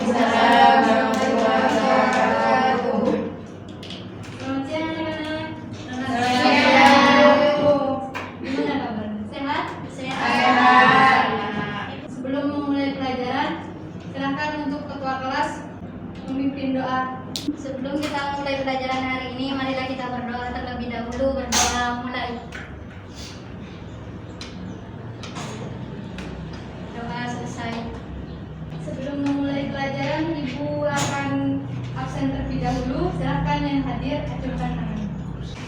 Waalaikumsalam warahmatullahi wabarakatuh. Selamat siang anak-anak. Selamat siang. Gimana kabar? Sehat? Sehat. Sebelum memulai pelajaran, silakan untuk ketua kelas memimpin doa. Sebelum kita mulai pelajaran hari ini, marilah kita berdoa terlebih dahulu. Berdoa mulai. Doa selesai. Sebelum memulai pelajaran, Ibu akan absen terlebih dahulu. Silakan yang hadir acungkan tangan.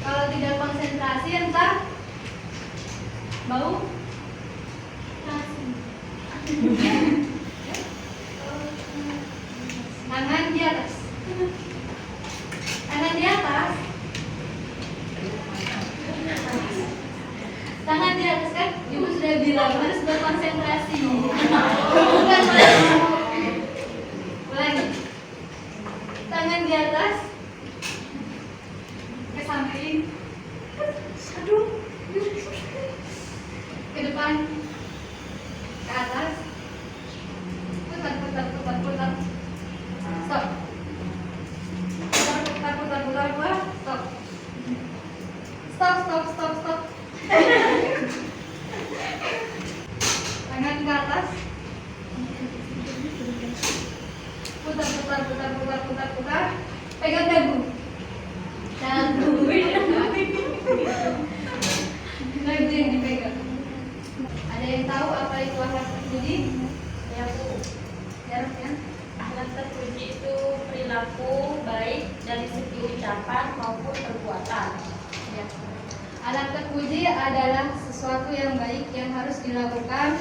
Kalau tidak konsentrasi, entar bau. Tangan di atas. Tangan di atas. Tangan di atas kan? Ibu sudah bilang harus berkonsentrasi. Bukan ulangi. Tangan di atas. Ke samping. Aduh. Ke depan. Ke atas. Putar. Stop. Putar. Stop. Tangan ke atas. Putar. Pegang dagu. Dagu yang dipegang. Ada yang tahu apa itu akhlak terpuji? Ya Bu, Ya. akhlak terpuji itu perilaku baik dari segi ucapan maupun perbuatan. Ya. Akhlak terpuji adalah sesuatu yang baik yang harus dilakukan,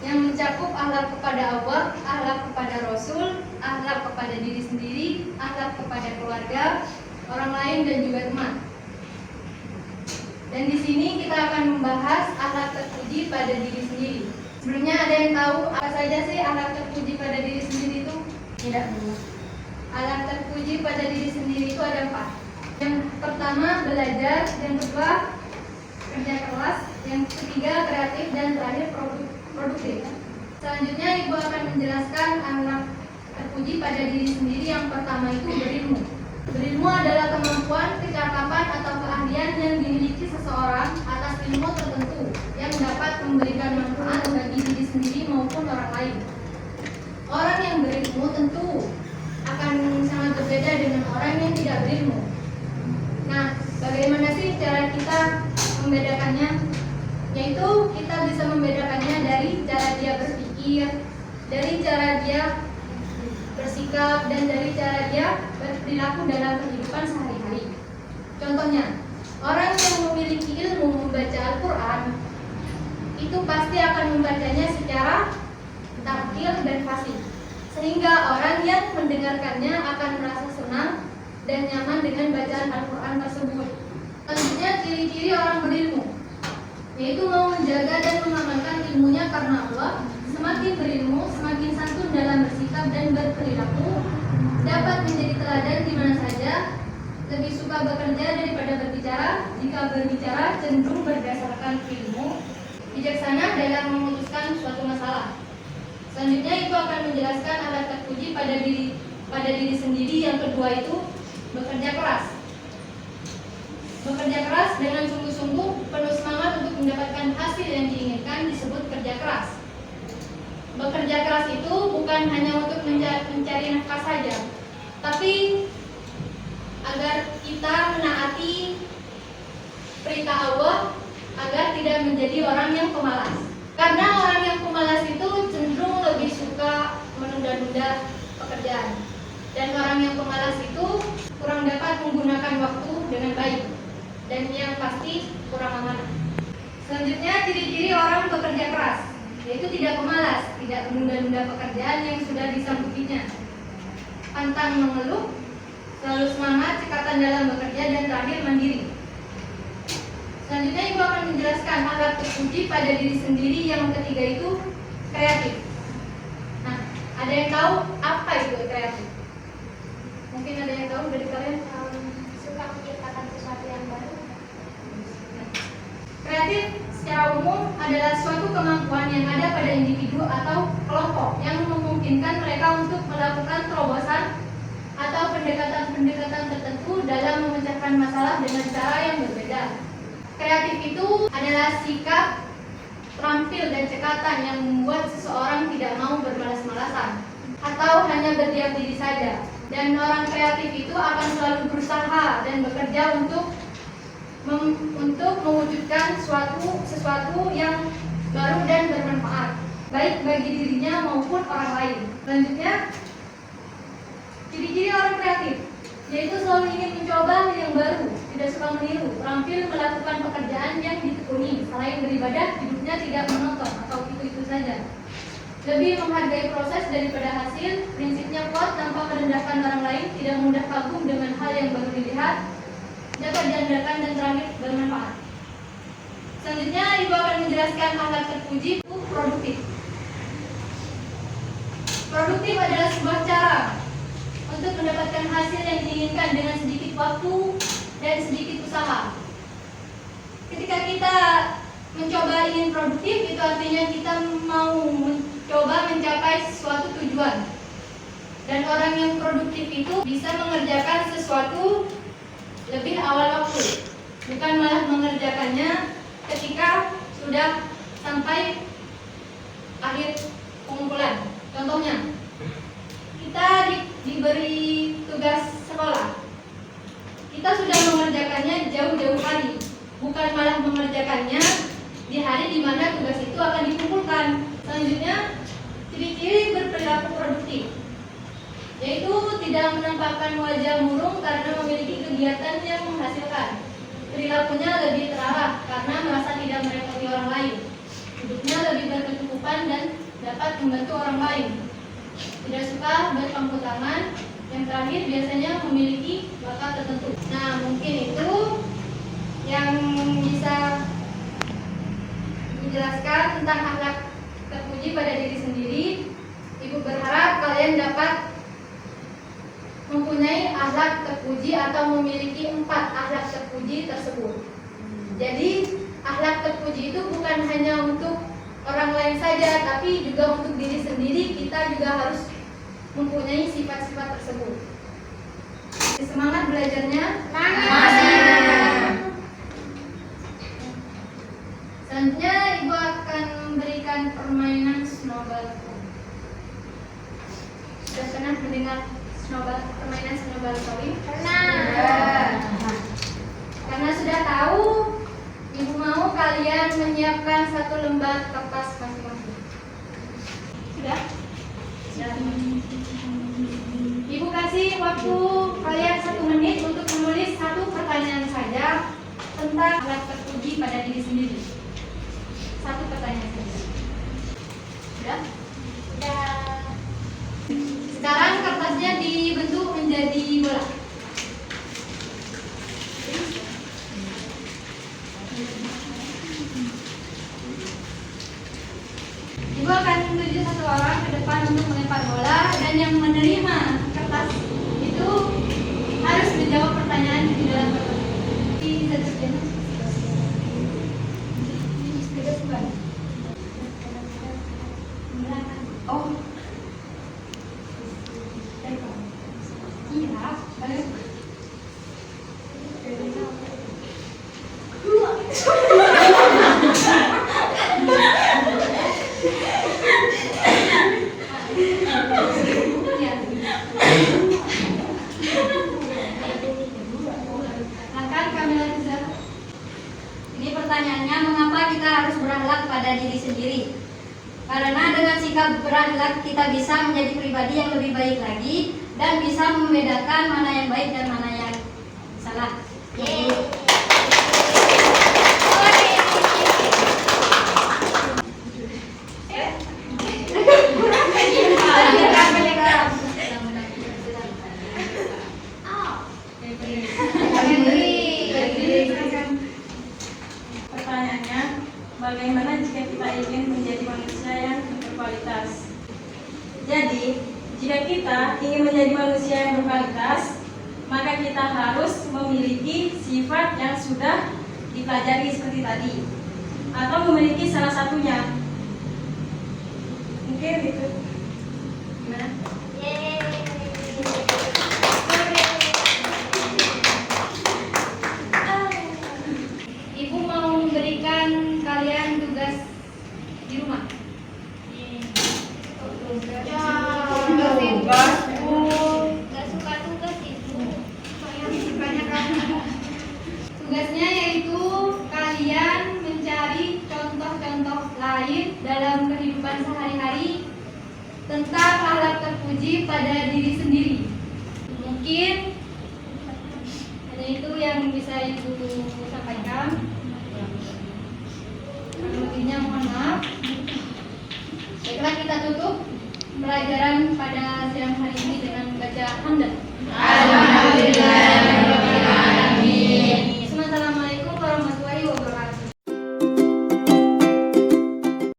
yang mencakup akhlak kepada Allah, akhlak kepada Rasul, akhlak kepada diri sendiri, akhlak kepada keluarga, orang lain dan juga teman. Dan di sini kita akan membahas akhlak terpuji pada diri sendiri. Sebelumnya ada yang tahu apa saja sih akhlak terpuji pada diri sendiri itu? Tidak Bu. Akhlak terpuji pada diri sendiri itu ada 4. Yang pertama belajar, yang kedua kerja keras, yang ketiga kreatif, dan terakhir produktif. Selanjutnya Ibu akan menjelaskan akhlak terpuji pada diri sendiri. Yang pertama itu berilmu. Berilmu adalah kemampuan, kecakapan, atau keahlian yang dimiliki seseorang atas ilmu tertentu yang dapat memberikan manfaat bagi diri sendiri maupun orang lain. Orang yang berilmu tentu akan sangat berbeda dengan orang yang tidak berilmu. Nah, bagaimana sih cara kita membedakannya? Yaitu kita bisa membedakannya dari cara dia berpikir, dari cara dia bersikap, dan dari cara dia berperilaku dalam kehidupan sehari-hari. Contohnya, orang yang memiliki ilmu membaca Al-Quran itu pasti akan membacanya secara tartil dan fasih, sehingga orang yang mendengarkannya akan merasa senang dan nyaman dengan bacaan Al-Quran tersebut. Selanjutnya, ciri-ciri orang berilmu, yaitu mau menjaga dan mengamalkan ilmunya karena Allah. Semakin berilmu, semakin santun dalam bersikap dan berperilaku, dapat menjadi teladan di mana saja, lebih suka bekerja daripada berbicara, jika berbicara cenderung berdasarkan ilmu, bijaksana dalam memutuskan suatu masalah. Selanjutnya Ibu akan menjelaskan akhlak terpuji pada diri sendiri. Yang kedua itu bekerja keras. Bekerja keras dengan sungguh-sungguh, penuh semangat untuk mendapatkan hasil yang diinginkan disebut kerja keras. Bekerja keras itu bukan hanya untuk mencari nafkah saja, tapi agar kita menaati perintah Allah, agar tidak menjadi orang yang pemalas. Karena orang yang pemalas itu cenderung lebih suka menunda-nunda pekerjaan, dan orang yang pemalas itu kurang dapat menggunakan waktu dengan baik, dan yang pasti kurang amanah. Selanjutnya, ciri-ciri orang bekerja keras, yaitu tidak pemalas, tidak menunda-nunda pekerjaan yang sudah disanggupinya, pantang mengeluh, selalu semangat, cekatan dalam bekerja, dan terakhir mandiri. Selanjutnya Ibu akan menjelaskan akhlak terpuji pada diri sendiri. Yang ketiga itu kreatif. Nah, ada yang tahu apa itu kreatif? Mungkin ada yang tahu dari kalian? Suka menciptakan sesuatu yang baru. Kreatif secara umum adalah suatu kemampuan yang ada pada individu atau kelompok yang memungkinkan mereka untuk melakukan terobosan atau pendekatan-pendekatan tertentu dalam memecahkan masalah dengan cara yang berbeda. Kreatif itu adalah sikap, terampil dan cekatan yang membuat seseorang tidak mau bermalas-malasan atau hanya berdiam diri saja. Dan orang kreatif itu akan selalu berusaha dan bekerja untuk mewujudkan sesuatu yang baru dan bermanfaat, baik bagi dirinya maupun orang lain. Selanjutnya, ciri-ciri orang kreatif, yaitu selalu ingin mencoba yang baru, tidak suka meniru, terampil melakukan pekerjaan yang ditekuni. Selain beribadah, hidupnya tidak monoton atau itu-itu saja. Lebih menghargai proses daripada hasil, prinsipnya kuat tanpa merendahkan orang lain, tidak mudah kagum dengan hal yang baru dilihat, dapat diandalkan dan terakhir bermanfaat. Selanjutnya, Ibu akan menjelaskan akhlak terpuji itu produktif. Produktif adalah sebuah cara untuk mendapatkan hasil yang diinginkan dengan sedikit waktu dan sedikit usaha. Ketika kita mencoba ingin produktif, itu artinya kita mau mencoba mencapai suatu tujuan. Dan orang yang produktif itu bisa mengerjakan sesuatu lebih awal waktu, bukan malah mengerjakannya ketika sudah sampai akhir pengumpulan. Contohnya, kita diberi tugas sekolah, kita sudah mengerjakannya jauh-jauh hari, bukan malah mengerjakannya di hari di mana tugas itu akan dikumpulkan. Selanjutnya, ciri-ciri berperilaku produktif, yaitu tidak menampakkan wajah murung karena memiliki kegiatan yang menghasilkan. Perilakunya lebih terarah karena merasa tidak merepoti orang lain. Hidupnya lebih berkecukupan dan dapat membantu orang lain. Tidak suka berpangku tangan. Yang terakhir biasanya memiliki bakat tertentu. Nah, mungkin itu yang bisa menjelaskan tentang akhlak terpuji pada diri sendiri. Ibu berharap kalian dapat mempunyai akhlak terpuji atau memiliki 4 akhlak terpuji tersebut. Jadi akhlak terpuji itu bukan hanya untuk orang lain saja, tapi juga untuk diri sendiri. Kita juga harus mempunyai sifat-sifat tersebut. Semangat belajarnya. Selanjutnya Ibu akan memberikan permainan snowball. Sudah pernah mendengar permainan snowball kawin? Pernah. Karena sudah tahu, Ibu mau kalian menyiapkan 1 lembar kertas masing-masing. Sudah? Ibu kasih waktu kalian 1 menit untuk menulis 1 pertanyaan saja tentang akhlak terpuji pada diri sendiri. 1 pertanyaan saja. Sudah? Sudah. Sekarang kertasnya dibentuk menjadi bola. Ibu akan menuju 1 orang ke depan untuk melempar bola, dan yang menerima kertas itu harus menjawab pertanyaan di dalam kertas. Oh. Iya, balik. Ini pertanyaannya, mengapa kita harus berakhlak pada diri sendiri? Karena dengan sikap berakhlak kita bisa menjadi pribadi yang lebih baik lagi dan bisa membedakan mana yang baik dan mana yang salah. Pertanyaannya, bagaimana jika kita ingin menjadi manusia yang berkualitas? Jadi, jika kita ingin menjadi manusia yang berkualitas, maka kita harus memiliki sifat yang sudah dipelajari seperti tadi. atau memiliki salah satunya. Mungkin itu. Gimana? Ibu mau memberikan kalian tugas di rumah. Tugasnya yaitu kalian mencari contoh-contoh lain dalam kehidupan sehari-hari tentang akhlak terpuji pada diri sendiri. Mungkin hanya itu yang bisa Ibu sampaikan. Kalau lebihnya mohon maaf. Baiklah, kita tutup pelajaran pada siang hari ini dengan membaca hamdalah. Alhamdulillah.